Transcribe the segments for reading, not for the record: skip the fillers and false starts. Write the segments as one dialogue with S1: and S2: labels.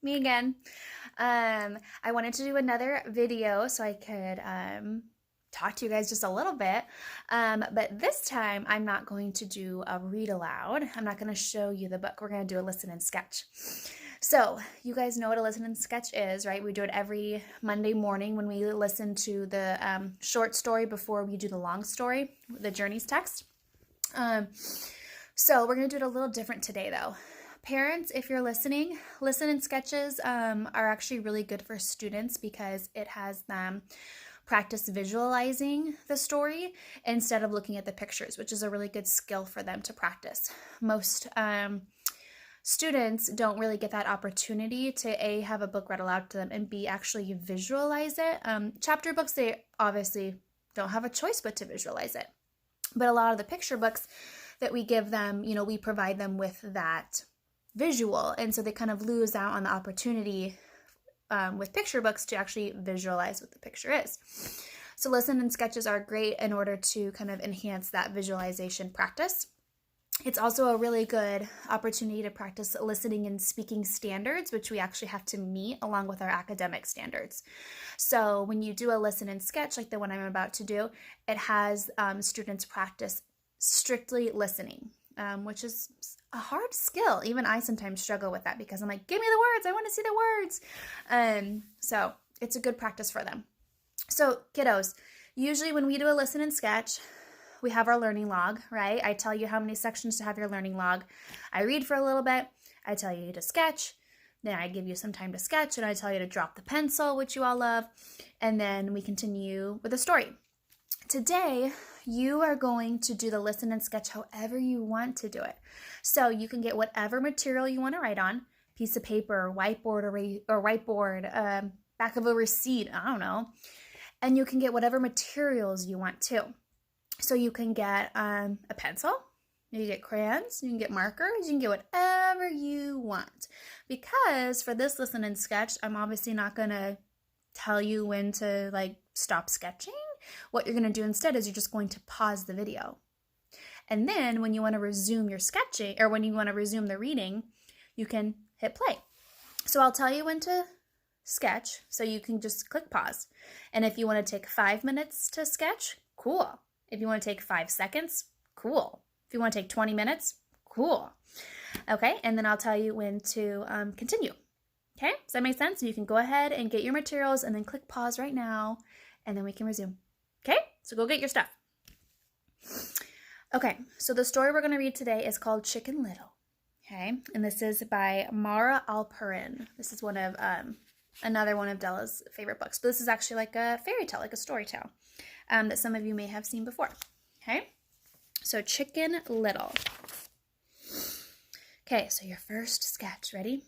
S1: me again. I wanted to do another video so I could talk to you guys just a little bit. But this time I'm not going to do a read aloud. I'm not going to show you the book. We're going to do a listen and sketch. So you guys know what a listen and sketch is, right? We do it every Monday morning when we listen to the short story before we do the long story, the Journeys text. So we're going to do it a little different today though. Parents, if you're listening, listen and sketches are actually really good for students because it has them practice visualizing the story instead of looking at the pictures, which is a really good skill for them to practice. Most students don't really get that opportunity to A, have a book read aloud to them, and B, actually visualize it. Chapter books, they obviously don't have a choice but to visualize it. But a lot of the picture books that we give them, we provide them with that visual. And so they kind of lose out on the opportunity with picture books to actually visualize what the picture is. So listen and sketches are great in order to kind of enhance that visualization practice. It's also a really good opportunity to practice listening and speaking standards, which we actually have to meet along with our academic standards. So when you do a listen and sketch like the one I'm about to do, it has students practice strictly listening, which is a hard skill. Even I sometimes struggle with that because I'm like, give me the words. I want to see the words. So it's a good practice for them. So kiddos, usually when we do a listen and sketch, we have our learning log, right? I tell you how many sections to have your learning log. I read for a little bit. I tell you to sketch. Then I give you some time to sketch and I tell you to drop the pencil, which you all love. And then we continue with the story. Today, you are going to do the listen and sketch however you want to do it. So you can get whatever material you want to write on, piece of paper, whiteboard or whiteboard, back of a receipt, I don't know. And you can get whatever materials you want to. So you can get a pencil, you can get crayons, you can get markers, you can get whatever you want. Because for this listen and sketch, I'm obviously not going to tell you when to stop sketching. What you're going to do instead is you're just going to pause the video. And then when you want to resume your sketching, or when you want to resume the reading, you can hit play. So I'll tell you when to sketch, so you can just click pause. And if you want to take 5 minutes to sketch, cool. If you want to take 5 seconds, cool. If you want to take 20 minutes, cool. Okay, and then I'll tell you when to continue. Okay, does that make sense? You can go ahead and get your materials and then click pause right now, and then we can resume. Okay, so go get your stuff. Okay, so the story we're going to read today is called Chicken Little. Okay, and this is by Mara Alperin. This is one of another one of Della's favorite books. But this is actually like a fairy tale, like a story tale that some of you may have seen before. Okay, so Chicken Little. Okay, so your first sketch. Ready?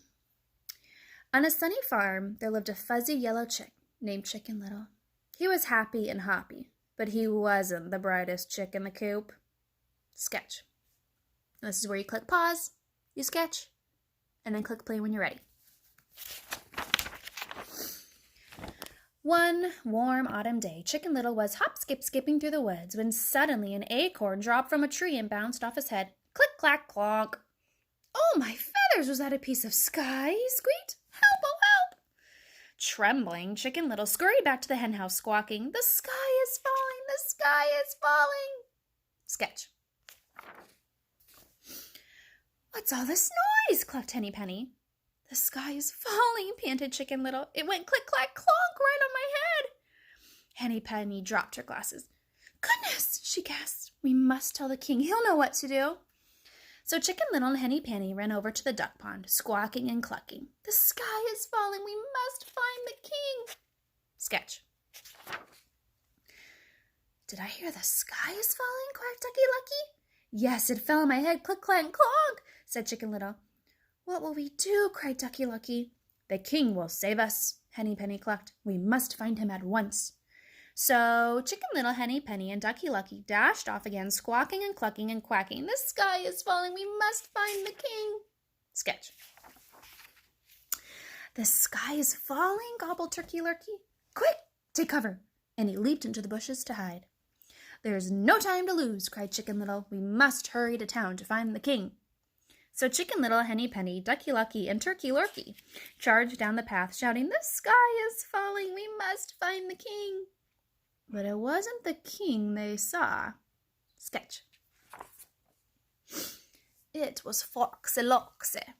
S1: On a sunny farm, there lived a fuzzy yellow chick named Chicken Little. He was happy and hoppy, but he wasn't the brightest chick in the coop. Sketch. This is where you click pause, you sketch, and then click play when you're ready. One warm autumn day, Chicken Little was skipping through the woods when suddenly an acorn dropped from a tree and bounced off his head. Click, clack, clonk. Oh, my feathers! Was that a piece of sky? He squeaked. Help, oh, help! Trembling, Chicken Little scurried back to the henhouse, squawking, "The sky is falling! The sky is falling!" Sketch. What's all this noise? Clucked Henny Penny. The sky is falling, panted Chicken Little. It went click, clack, clonk right on my head. Henny Penny dropped her glasses. Goodness, she gasped. We must tell the king. He'll know what to do. So Chicken Little and Henny Penny ran over to the duck pond, squawking and clucking. The sky is falling. We must find the king. Sketch. Did I hear the sky is falling? Quacked Ducky Lucky. Yes, it fell on my head. Click, clank, clonk, said Chicken Little. What will we do? Cried Ducky Lucky. The king will save us, Henny Penny clucked. We must find him at once. So Chicken Little, Henny Penny, and Ducky Lucky dashed off again, squawking and clucking and quacking. The sky is falling. We must find the king. Sketch. The sky is falling, gobbled Turkey Lurkey. Quick, take cover. And he leaped into the bushes to hide. There's no time to lose, cried Chicken Little. We must hurry to town to find the king. So Chicken Little, Henny Penny, Ducky Lucky, and Turkey Lurkey charged down the path, shouting, "The sky is falling! We must find the king!" But it wasn't the king they saw. Sketch. It was Foxy Loxy.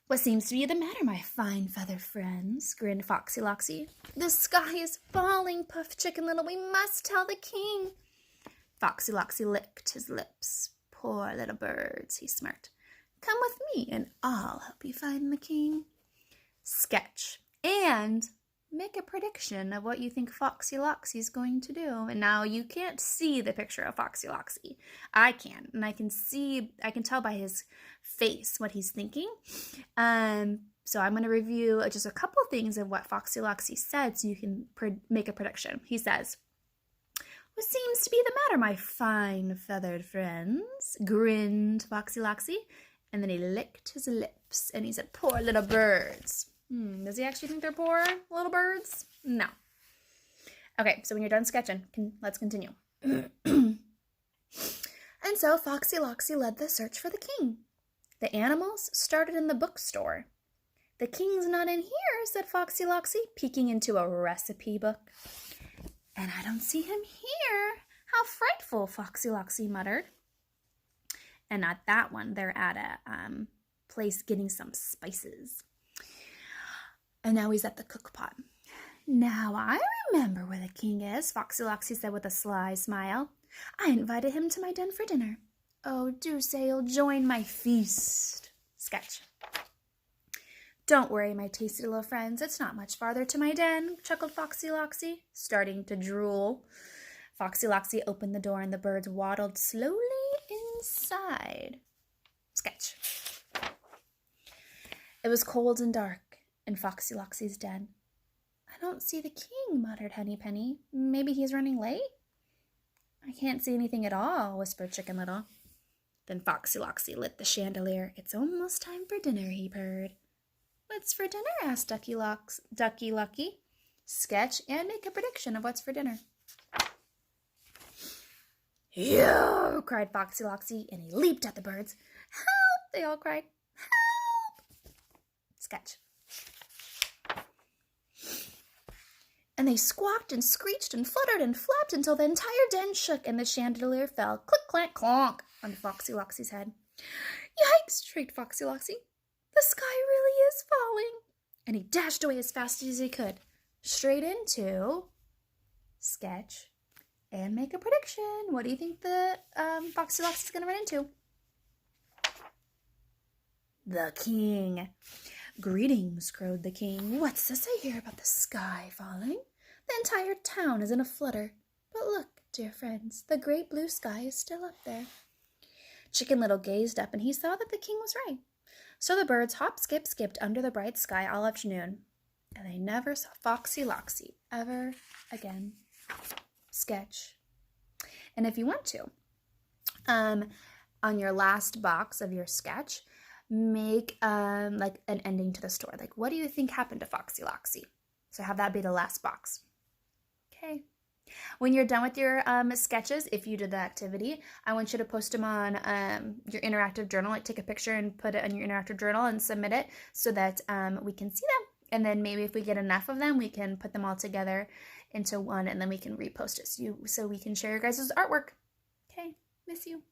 S1: "What seems to be the matter, my fine feathered friends?" grinned Foxy Loxy. "The sky is falling," puffed Chicken Little. "We must tell the king." Foxy Loxy licked his lips. "Poor little birds," he smirked. "Come with me and I'll help you find the king." Sketch. And make a prediction of what you think Foxy Loxy's going to do. And now you can't see the picture of Foxy Loxy. I can. And I can tell by his face what he's thinking. So I'm going to review just a couple things of what Foxy Loxy said so you can make a prediction. He says, "What seems to be the matter, my fine feathered friends?" grinned Foxy Loxy. And then he licked his lips and he said, "Poor little birds." Does he actually think they're poor little birds? No. Okay, so when you're done sketching, let's continue. And so Foxy Loxy led the search for the king. The animals started in the bookstore. "The king's not in here," said Foxy Loxy, peeking into a recipe book. "And I don't see him here. How frightful," Foxy Loxy muttered. And at that one, they're at a place getting some spices. And now he's at the cook pot. "Now I remember where the king is," Foxy Loxy said with a sly smile. "I invited him to my den for dinner. Oh, do say you'll join my feast." Sketch. "Don't worry, my tasty little friends. It's not much farther to my den," chuckled Foxy Loxy, starting to drool. Foxy Loxy opened the door and the birds waddled slowly inside. Sketch. It was cold and dark in Foxy Loxy's den. "I don't see the king," muttered Henny Penny. "Maybe he's running late?" "I can't see anything at all," whispered Chicken Little. Then Foxy Loxy lit the chandelier. "It's almost time for dinner," he purred. "What's for dinner?" asked Ducky Lucky. Sketch and make a prediction of what's for dinner. "Yo!" cried Foxy Loxy, and he leaped at the birds. "Help!" they all cried. "Help!" Sketch. And they squawked and screeched and fluttered and flapped until the entire den shook and the chandelier fell click, clank, clonk on Foxy Loxy's head. "Yikes!" shrieked Foxy Loxy. "The sky really is falling!" And he dashed away as fast as he could, straight into Sketch. And make a prediction. What do you think the Foxy Loxy is going to run into? The king. "Greetings," crowed the king. "What's this I hear about the sky falling? The entire town is in a flutter. But look, dear friends, the great blue sky is still up there." Chicken Little gazed up and he saw that the king was right. So the birds hop, skip, skipped under the bright sky all afternoon. And they never saw Foxy Loxy ever again. Sketch. And if you want to, on your last box of your sketch, make like an ending to the story. Like, what do you think happened to Foxy Loxy? So have that be the last box. Okay. When you're done with your sketches, if you did the activity, I want you to post them on your interactive journal. Like, take a picture and put it on your interactive journal and submit it so that we can see them. And then maybe if we get enough of them, we can put them all together into one and then we can repost it so we can share your guys' artwork. Okay, miss you.